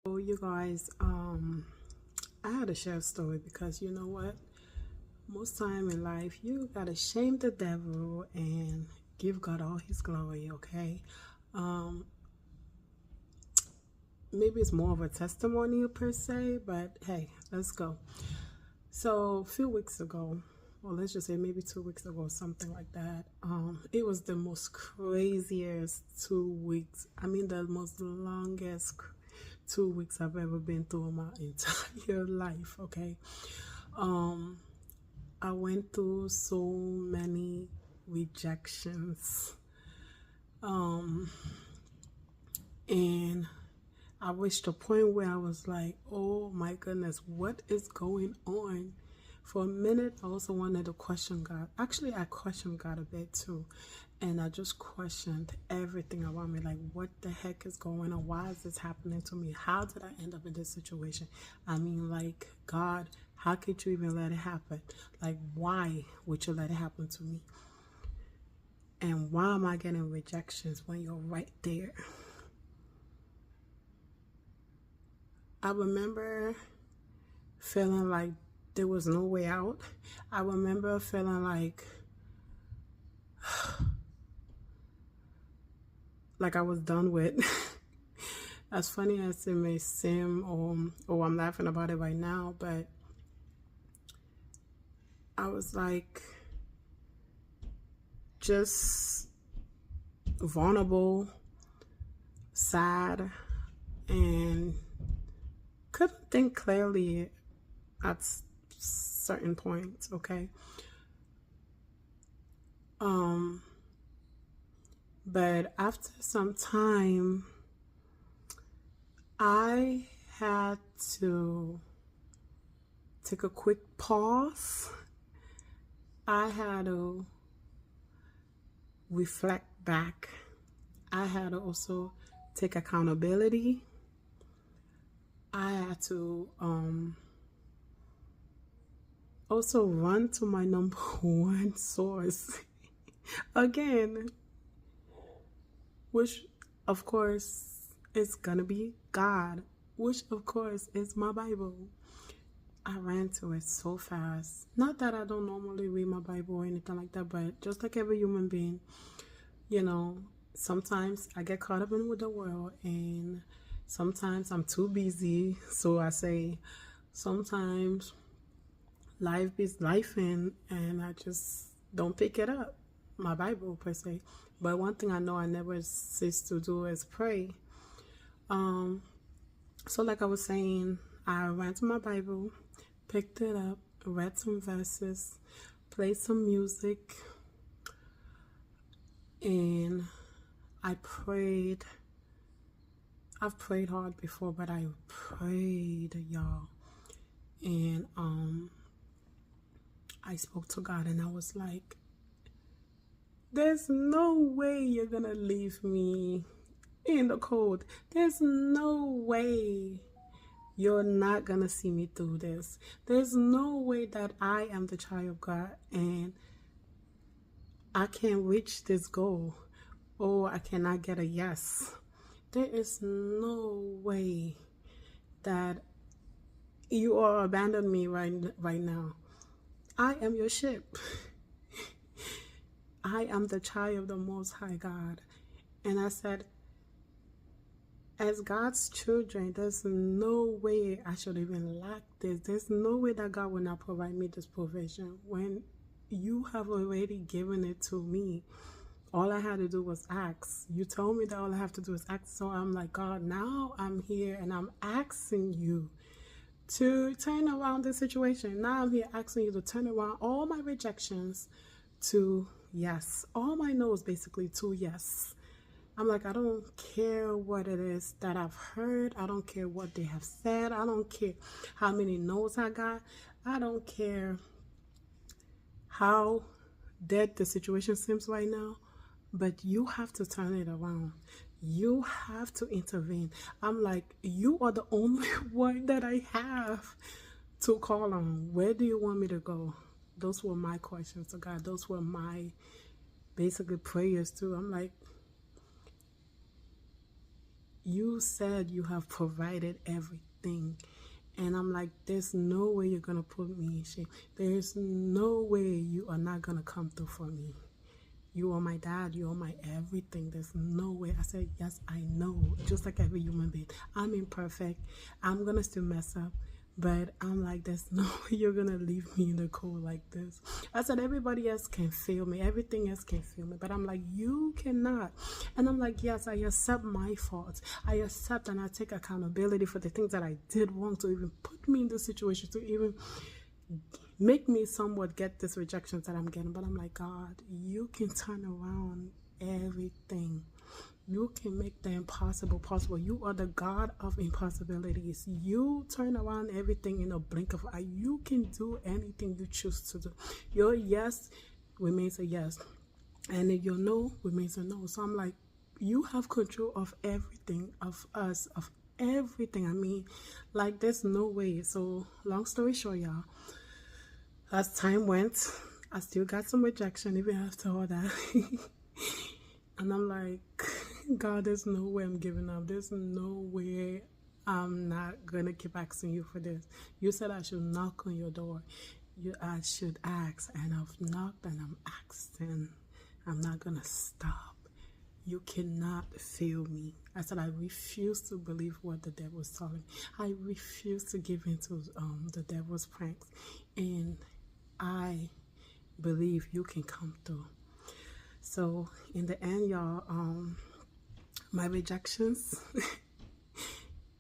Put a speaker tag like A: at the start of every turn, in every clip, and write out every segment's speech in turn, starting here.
A: So you guys, I had to share a story because you know what? Most time in life, you gotta shame the devil and give God all His glory. Okay, um, maybe it's more of a testimony per se, but hey, let's go. So a few weeks ago, or let's just say maybe 2 weeks ago, something like that. It was the most craziest 2 weeks. I mean, the most longest 2 weeks I've ever been through in my entire life. Okay, um, I went through so many rejections, um, and I reached a point where I was like, oh my goodness, what is going on? For a minute, I also wanted to question God. Actually, I questioned God a bit too. And I just questioned everything around me. Like, what the heck is going on? Why is this happening to me? How did I end up in this situation? I mean, like, God, how could you even let it happen? Like, why would you let it happen to me? And why am I getting rejections when you're right there? I remember feeling like there was no way out. I remember feeling like I was done with. As funny as it may seem, or I'm laughing about it right now, but I was like just vulnerable, sad, and couldn't think clearly at certain points. Okay. But after some time, I had to take a quick pause. I had to reflect back. I had to also take accountability. I had to also run to my number one source again, which of course is gonna be God, which of course is my Bible. I ran to it so fast. Not that I don't normally read my Bible or anything like that, but just like every human being, you know, sometimes I get caught up in with the world, and sometimes I'm too busy. So I say, sometimes life is life and I just don't pick it up, my Bible per se. But one thing I know I never cease to do is pray. So like I was saying, I ran to my Bible, picked it up, read some verses, played some music, and I prayed. I've prayed hard before, but I prayed, y'all. And I spoke to God and I was like, there's no way you're gonna leave me in the cold. There's no way you're not gonna see me through this. There's no way that I am the child of God and I can't reach this goal, or I cannot get a yes. There is no way that you are abandon me right now. I am your ship. I am the child of the Most High God. And I said, as God's children, there's no way I should even lack this. There's no way that God will not provide me this provision when you have already given it to me. All I had to do was ask. You told me that all I have to do is ask. So I'm like, God, now I'm here and I'm asking you to turn around the situation. Now I'm here asking you to turn around all my rejections to yes. All my no's basically to yes. I'm like, I don't care what it is that I've heard. I don't care what they have said. I don't care how many no's I got. I don't care how dead the situation seems right now. But you have to turn it around. You have to intervene. I'm like, you are the only one that I have to call on. Where do you want me to go? Those were my questions to God. Those were my basically prayers too. I'm like, you said you have provided everything. And I'm like, there's no way you're going to put me in shame. There's no way you are not going to come through for me. You are my dad. You are my everything. There's no way. I said, yes, I know. Just like every human being. I'm imperfect. I'm going to still mess up. But I'm like, there's no way you're going to leave me in the cold like this. I said, everybody else can fail me. Everything else can fail me. But I'm like, you cannot. And I'm like, yes, I accept my faults. I accept and I take accountability for the things that I did wrong to even put me in this situation, to even make me somewhat get this rejection that I'm getting. But I'm like, God, you can turn around everything. You can make the impossible possible. You are the God of impossibilities. You turn around everything in a blink of an eye. You can do anything you choose to do. Your yes remains a yes, and your no remains a no. So I'm like, you have control of everything, of us, of everything. I mean, like, there's no way. So long story short, y'all, as time went, I still got some rejection even after all that. And I'm like, God, there's no way I'm giving up. There's no way I'm not going to keep asking you for this. You said I should knock on your door. I should ask. And I've knocked and I'm asking. I'm not going to stop. You cannot fail me. I said, I refuse to believe what the devil is telling me. I refuse to give in to the devil's pranks. And I believe you can come through. So in the end, y'all, my rejections,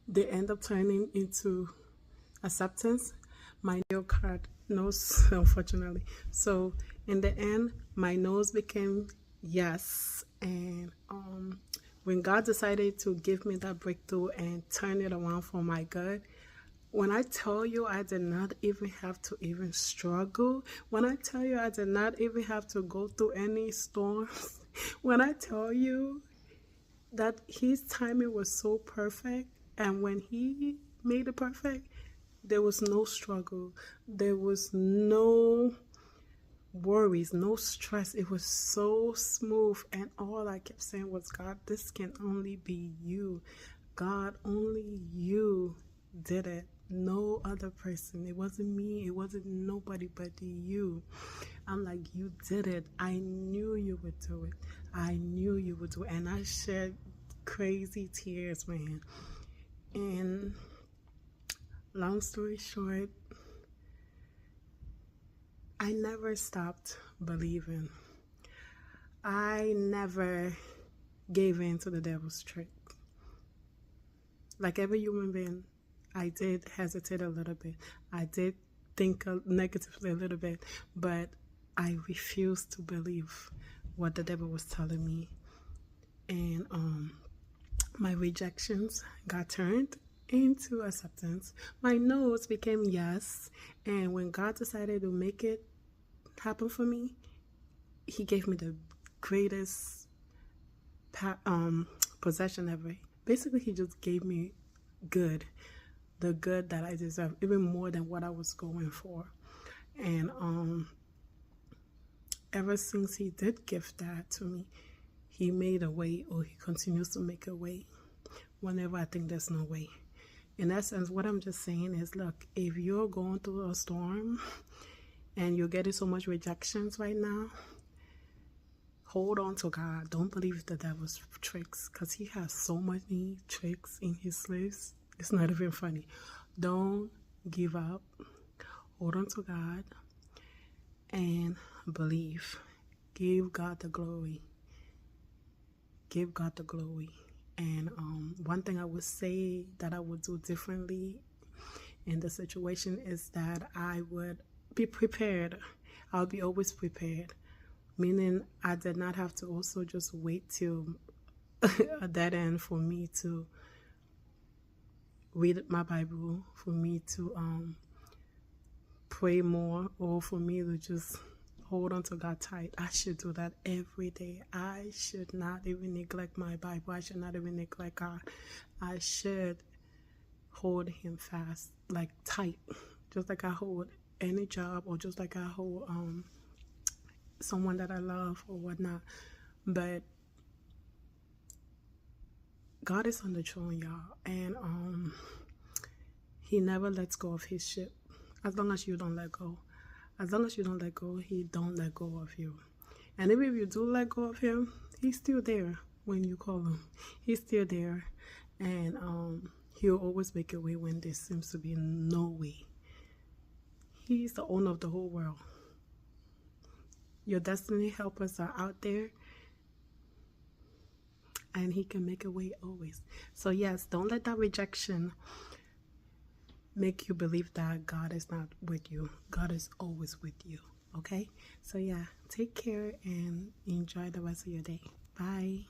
A: they end up turning into acceptance. My nail card nose, unfortunately. So in the end, my nose became yes. And when God decided to give me that breakthrough and turn it around for my good, when I tell you I did not even have to even struggle, when I tell you I did not even have to go through any storms, when I tell you that his timing was so perfect, and when he made it perfect, there was no struggle, there was no worries, no stress. It was so smooth, and all I kept saying was, God, this can only be you. God, only you did it. No other person. It wasn't me. It wasn't nobody but you. I'm like, you did it. I knew you would do it. I knew you would do it. And I shed crazy tears, man. And long story short, I never stopped believing. I never gave in to the devil's trick. Like every human being, I did hesitate a little bit. I did think negatively a little bit, but I refused to believe what the devil was telling me. And my rejections got turned into acceptance. My no's became yes. And when God decided to make it happen for me, he gave me the greatest possession ever. Basically, he just gave me good. The good that I deserve, even more than what I was going for. And ever since he did give that to me, he made a way, or he continues to make a way whenever I think there's no way. In essence, what I'm just saying is, look, if you're going through a storm and you're getting so much rejections right now, hold on to God. Don't believe the devil's tricks, because he has so many tricks in his sleeves. It's not even funny. Don't give up. Hold on to God and believe. Give God the glory. Give God the glory. And one thing I would say that I would do differently in the situation is that I would be prepared. I'll be always prepared. Meaning I did not have to also just wait till a dead end for me to read my Bible, for me to pray more, or for me to just hold on to God tight. I should do that every day. I should not even neglect my Bible. I should not even neglect God. I should hold him fast, like tight, just like I hold any job, or just like I hold someone that I love or whatnot. But God is on the throne, y'all, and he never lets go of his ship. As long as you don't let go. As long as you don't let go, he don't let go of you. And even if you do let go of him, he's still there when you call him. He's still there. And he'll always make a way when there seems to be no way. He's the owner of the whole world. Your destiny helpers are out there. And he can make a way always. So yes, don't let that rejection make you believe that God is not with you. God is always with you. Okay? So yeah, take care and enjoy the rest of your day. Bye.